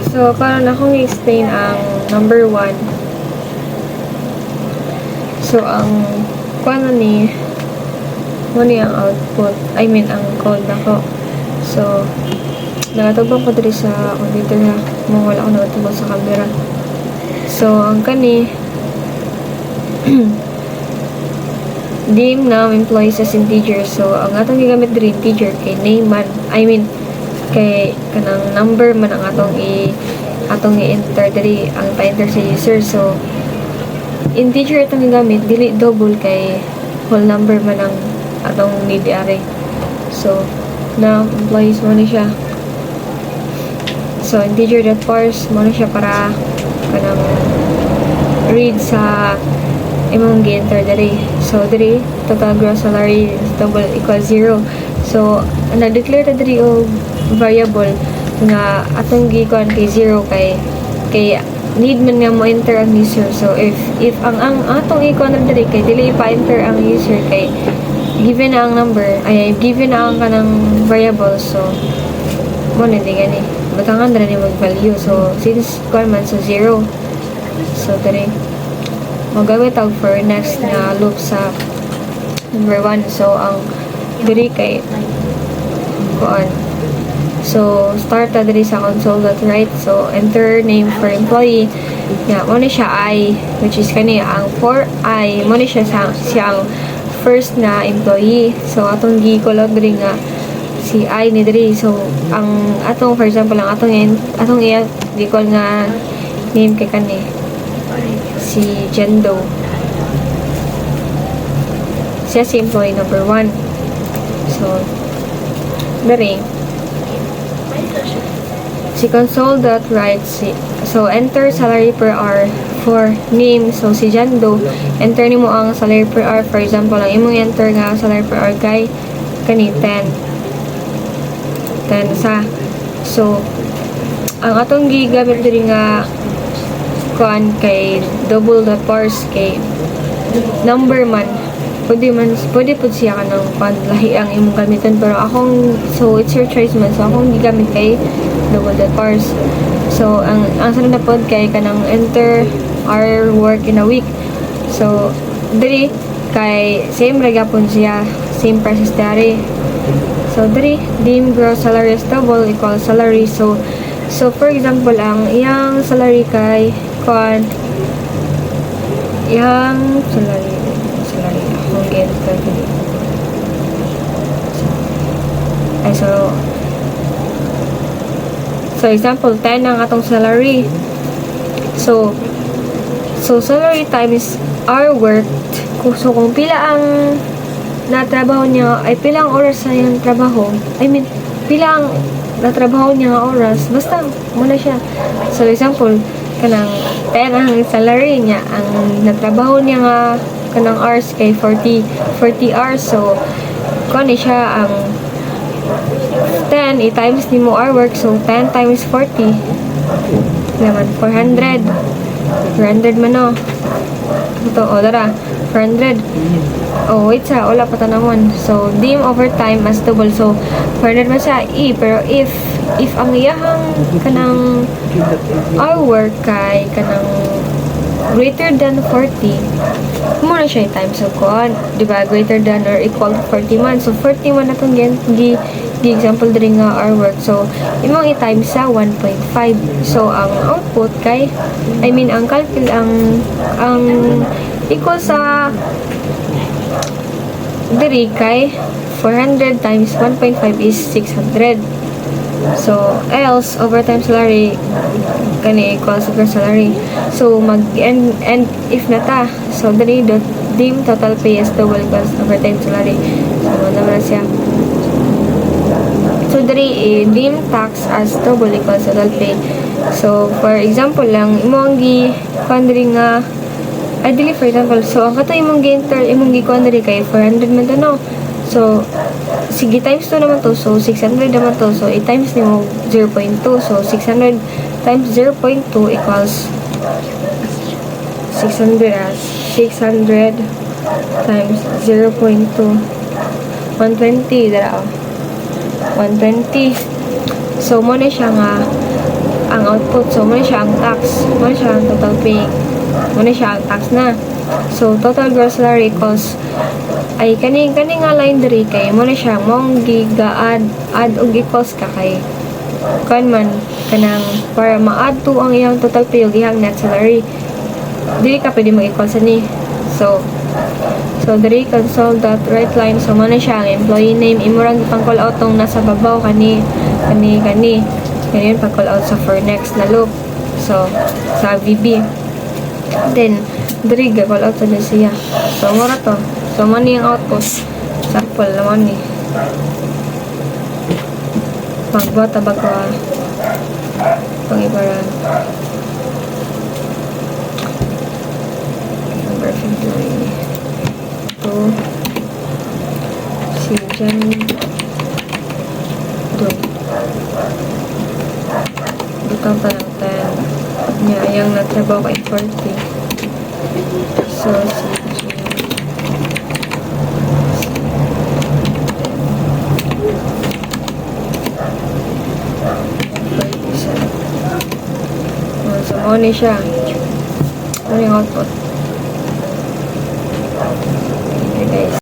So, para na akong i-explain ang number 1. So, ang paano ni ang output, ang code ako. So, nagatubang ko dito sa computer na wala ko nagatubang sa camera. So, ang kani dim na employees as integer. So, ang atong gigamit diri integer kay name man, kay kanang number man ang atong i-enter diri, ang pa-enter sa user. So, integer itong gigamit, dili double kay whole number man ang atong need ari. So, na employees mo ni siya. So, integer.parse mo na siya para kanang read sa imong gi-enter diri. So, diri total gross salary is double equals 0. So, na-declare ta diri og variable nga atong gi-kuan kay 0 kay need man nga mo enter ang user. So, if ang atong i-kuan diri kay dili pa-enter ang user kay given na ang number, given na ang kanang variable. So, mo na di gani batangan na ni mag-value. So, since kuan man, so 0. So, diri magawit tag for next na loop sa number 1. So, ang diri kay kuan. So, start na diri sa console.write. So, enter name for employee. Mo na siya I, which is kani ang for I, mo na siya siyang first na employee. So, atong gi-color diri nga si I ni diri. So, ang atong, for example, ang atong gi-call nga name kay kani si Jendo. Siya si employee number 1. So, diri si console.write so enter salary per hour for name. So, si Jendo, enter nimo ang salary per hour. For example, ang imong enter nga salary per hour kay kani 10 sa. So, ang atong gigamit diri nga kuan kay double.parse kay number man, pwede po siya ka ng lahi ang imong gamitan, pero so it's your choice man. So, akong gigamit kay double.parse. So, ang sunod na pod kay kanang enter our work in a week. So, diri kay same ragapon siya, same process dari. So, diri dim gross salary is double equals salary. So for example, ang iyang salary kay kuan, iyang salary akong gi-enter diri. So example 10 ang atong salary. So salary times hour worked. So, kung pila ang natrabaho niya, ay pila ang oras sa iyang trabaho, pila ang natrabaho niya nga oras, basta muna siya. So, example, kanang 10 ang salary niya, ang natrabaho niya nga kanang hours kay 40 hours. So, kung siya ang 10 i-times ni mo hour work. So, 10 times 40 naman 400 man, no? Ito, dara 400. Wait sa, wala pa tanamon. So, dim overtime as double. So, 400 man siya. Pero if ang iyahang kanang hour work kay kanang greater than 40, muna siya i-times. So, kuan, diba, greater than or equal to 40 man. So, 40 man na itong example din nga hour work. So, imong i-times sa 1.5. So, ang output kay, ang calcul, ang equal sa diri kay 400 times 1.5 is 600. So, else overtime salary kani equals to gross salary. So, mag-end if nata. So, diri dim total pay is double equals overtime salary. So, naman siya. So, diri dim tax as double equals total pay. So, for example lang, imong gi-kandri nga dili, for example, so ang kato imong gi-enter, imong gi-kuan diri kay 400 man to, no? So, sige, times 2 naman to. So, 600 naman to. So, i-times nimo 0.2. So, 600 times 0.2 equals 600 times 0.2 120 dara. 120. So, mo na siya nga ang output. So, muna siya ang tax. Muna siya ang total pay. Muna siya ang tax na. So, total gross salary equals ay kani nga line diri kay muna siya mong giga-add og equals ka kay kan man kanang para ma-add to ang iyang total pay ug iyang net salary. Dili ka pwede mag-equal sa ni. So diri console dot right line. So, muna siya ang employee name. Imurang ipang call out tong nasa babaw kani. Ganyan pag call out sa for next na loop. So, sa VB. Then, diri call out sa siya. So, mura to. So, money ang output. Sample naman ni. Magbota ba ko pangibaran. Number 59. Ito. Si Jan. Doon. Butang pa ng 10. Niya, yung natrabaho kay 40. So, si so, money siya. Ano yung output? Okay, guys.